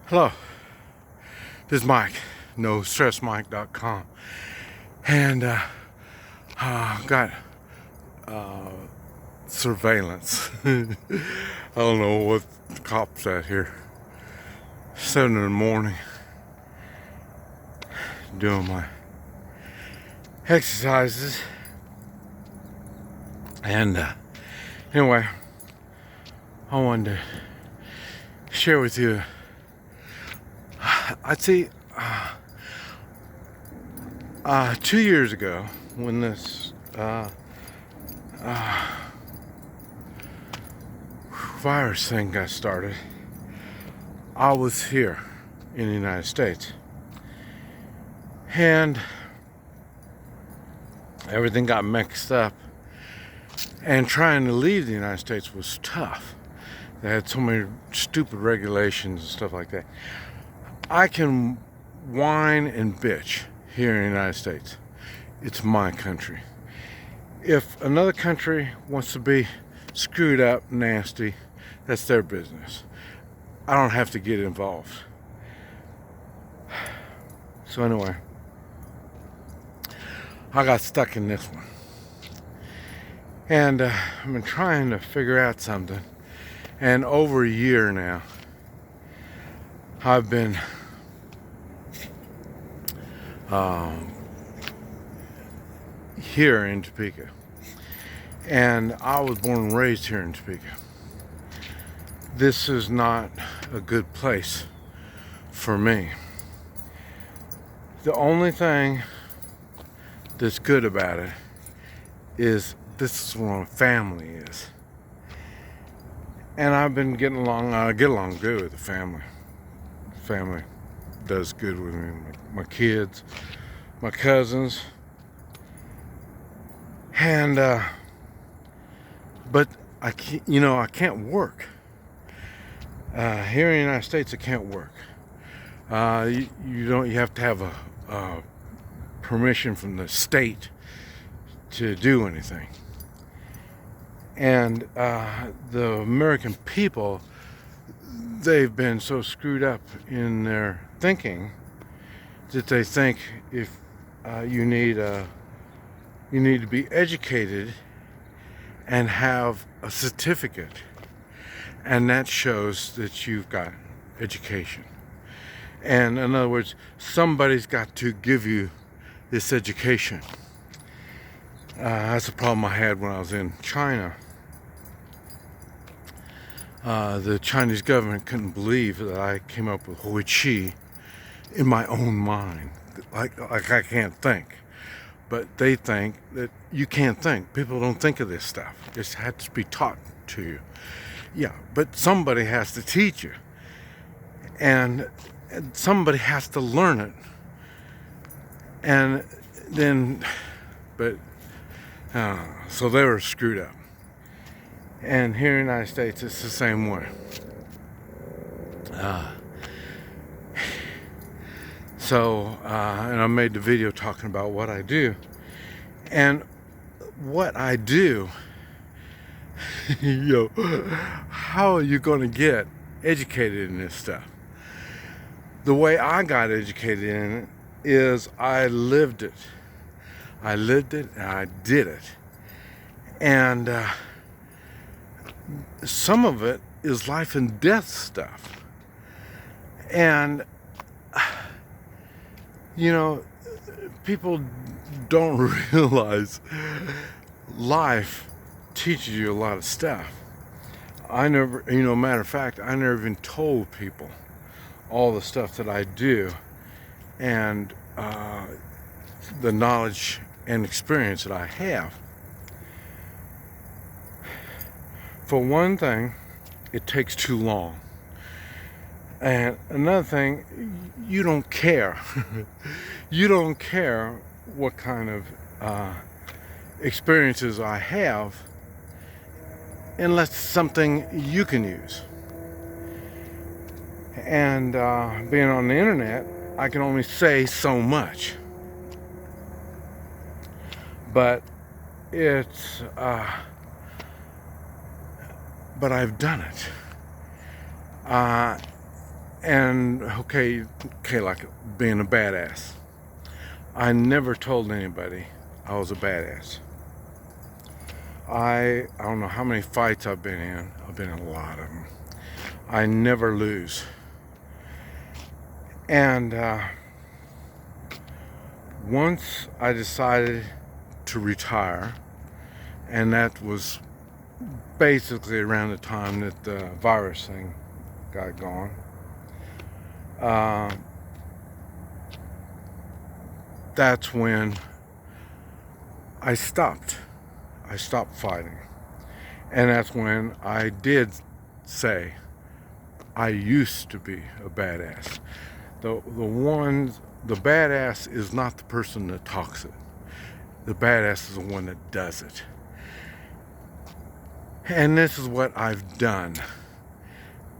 Hello, this is Mike, NoStressMike.com, and got surveillance. I don't know what the cops at here. 7 in the morning, doing my exercises, and anyway, I wanted to share with you. I'd say 2 years ago, when this virus thing got started, I was here in the United States, and everything got mixed up, and trying to leave the United States was tough. They had so many stupid regulations and stuff like that. I can whine and bitch here in the United States. It's my country. If another country wants to be screwed up, nasty, that's their business. I don't have to get involved. So anyway, I got stuck in this one. And I've been trying to figure out something. And over a year now, I've been here in Topeka. And I was born and raised here in Topeka. This is not a good place for me. The only thing that's good about it is this is where my family is. And I've been getting along, I get along good with the family. Family does good with me. My kids, my cousins. And, but I can't work. Here in the United States, I can't work. You have to have a permission from the state to do anything. And the American people, they've been so screwed up in their thinking that they think if you need to be educated and have a certificate, and that shows that you've got education. And in other words, somebody's got to give you this education. That's a problem I had when I was in China. The Chinese government couldn't believe that I came up with Hui Chi in my own mind. Like I can't think. But they think that you can't think. People don't think of this stuff. It has to be taught to you. Yeah, but somebody has to teach you. And somebody has to learn it. And then, so they were screwed up. And here in the United States, it's the same way. And I made the video talking about what I do. And what I do, how are you going to get educated in this stuff? The way I got educated in it is I lived it. I lived it and I did it. And some of it is life and death stuff. And people don't realize life teaches you a lot of stuff. Matter of fact, I never even told people all the stuff that I do and the knowledge and experience that I have. For one thing, it takes too long. And another thing, you don't care. You don't care what kind of experiences I have unless it's something you can use. And being on the internet, I can only say so much. But it's but I've done it. And okay, like being a badass. I never told anybody I was a badass. I don't know how many fights I've been in. I've been in a lot of them. I never lose. And once I decided to retire, and that was basically around the time that the virus thing got going, that's when I stopped. I stopped fighting. And that's when I did say I used to be a badass. The badass is not the person that talks it. The badass is the one that does it. And this is what I've done,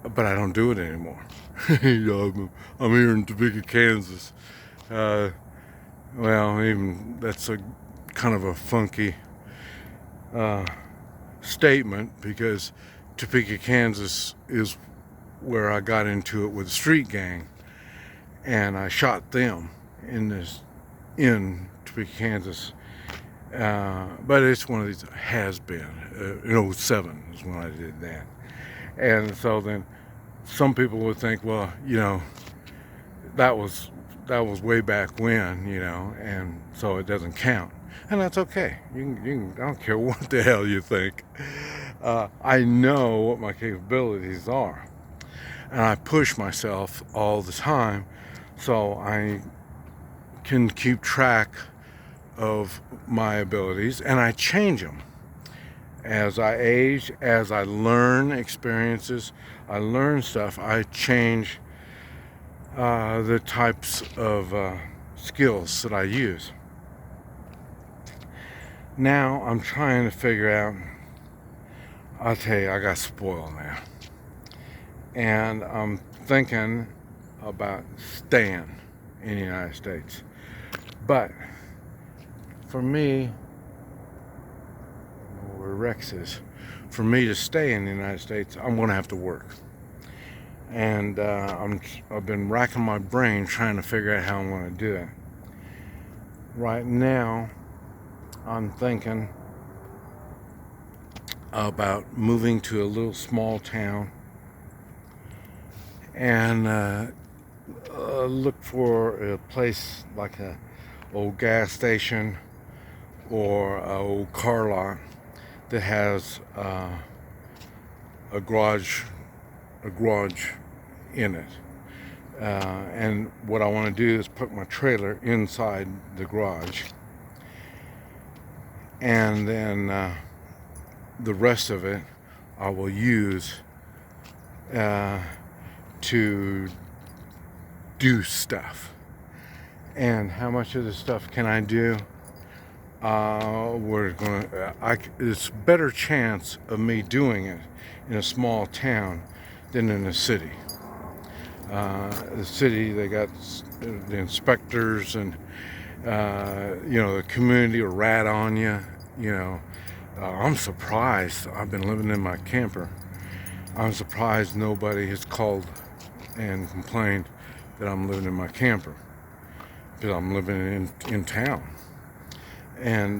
but I don't do it anymore. I'm here in Topeka, Kansas. Well, even that's a kind of a funky statement, because Topeka, Kansas is where I got into it with a street gang, and I shot them in Topeka, Kansas. But it's one of these, has been, in 07 is when I did that. And so then some people would think, well, that was way back when, and so it doesn't count. And that's okay. You can, I don't care what the hell you think. I know what my capabilities are. And I push myself all the time so I can keep track of my abilities, and I change them as I age, as I learn experiences, I learn stuff. I change the types of skills that I use. Now I'm trying to figure out, I'll tell you, I got spoiled now, and I'm thinking about staying in the United States. But for me, where Rex is, for me to stay in the United States, I'm going to have to work. And I've been racking my brain trying to figure out how I'm going to do it. Right now, I'm thinking about moving to a little small town and look for a place like a old gas station or an old car lot that has a garage in it. And what I want to do is put my trailer inside the garage, and then the rest of it I will use to do stuff. And how much of this stuff can I do? It's a better chance of me doing it in a small town than in a city. The city, they got the inspectors and the community will rat on you. I'm surprised. I've been living in my camper. I'm surprised nobody has called and complained that I'm living in my camper, because I'm living in town. And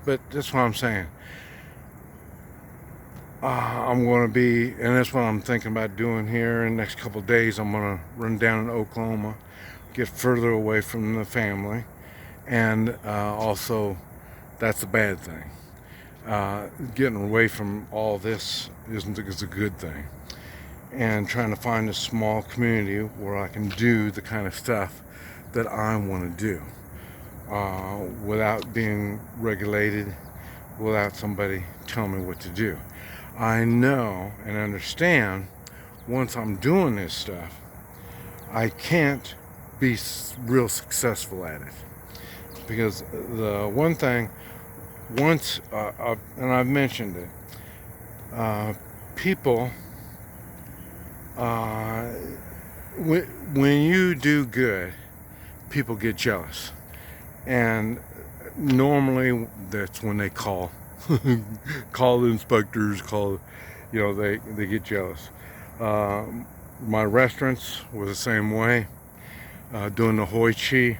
but that's what I'm saying. I'm going to be, and that's what I'm thinking about doing here in the next couple of days. I'm going to run down to Oklahoma, get further away from the family, and also, that's a bad thing. Getting away from all this is a good thing. And trying to find a small community where I can do the kind of stuff that I want to do, without being regulated, without somebody telling me what to do. I know and understand once I'm doing this stuff, I can't be real successful at it. Because the one thing, and I've mentioned it, people, when you do good, people get jealous. And normally that's when they call the inspectors, they get jealous. My restaurants were the same way. Doing the Hoi Chi,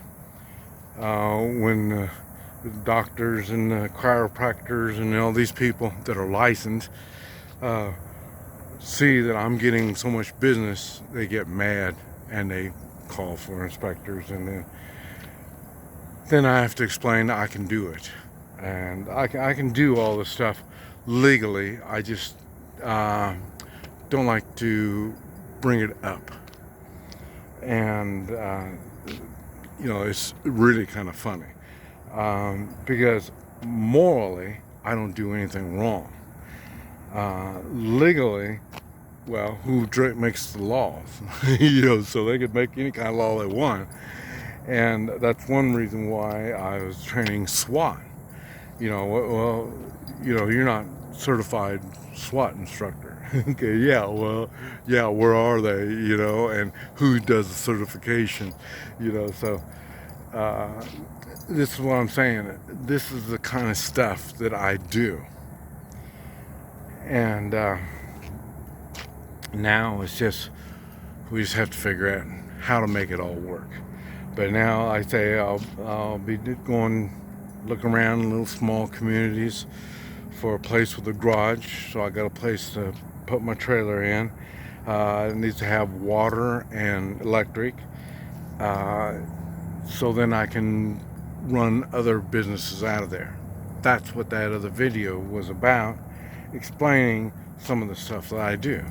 when the doctors and the chiropractors and all these people that are licensed see that I'm getting so much business, they get mad and they call for inspectors, and then I have to explain I can do it, and I can do all this stuff legally. I just don't like to bring it up, and it's really kind of funny, because morally I don't do anything wrong. Legally, well, who makes the laws? So they could make any kind of law they want, and that's one reason why I was training SWAT. Well, you're not certified SWAT instructor. Okay, yeah, well, yeah, where are they? And who does the certification? So this is what I'm saying. This is the kind of stuff that I do. And now we just have to figure out how to make it all work. But now I say I'll be looking around in little small communities for a place with a garage. So I got a place to put my trailer in. It needs to have water and electric. So then I can run other businesses out of there. That's what that other video was about, explaining some of the stuff that I do.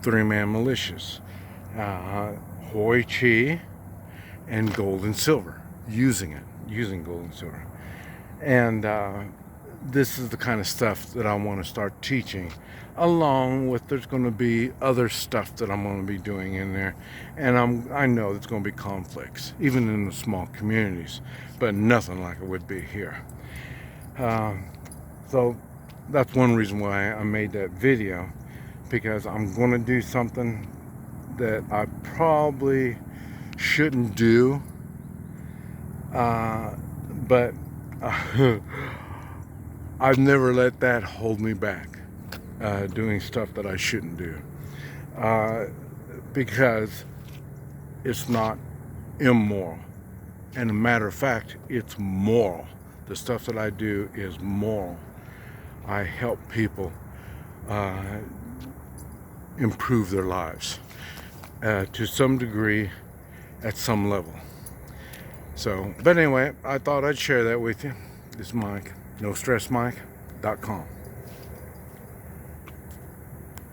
3-man militias, Hoi Chi, and gold and silver, using gold and silver. And this is the kind of stuff that I want to start teaching, along with there's going to be other stuff that I'm going to be doing in there, and I know there's going to be conflicts, even in the small communities, but nothing like it would be here. So that's one reason why I made that video, because I'm going to do something that I probably shouldn't do, but I've never let that hold me back, doing stuff that I shouldn't do, because it's not immoral. And a matter of fact, it's moral. The stuff that I do is moral. I help people improve their lives to some degree, at some level. So, but anyway, I thought I'd share that with you. This is Mike, NoStressMike.com.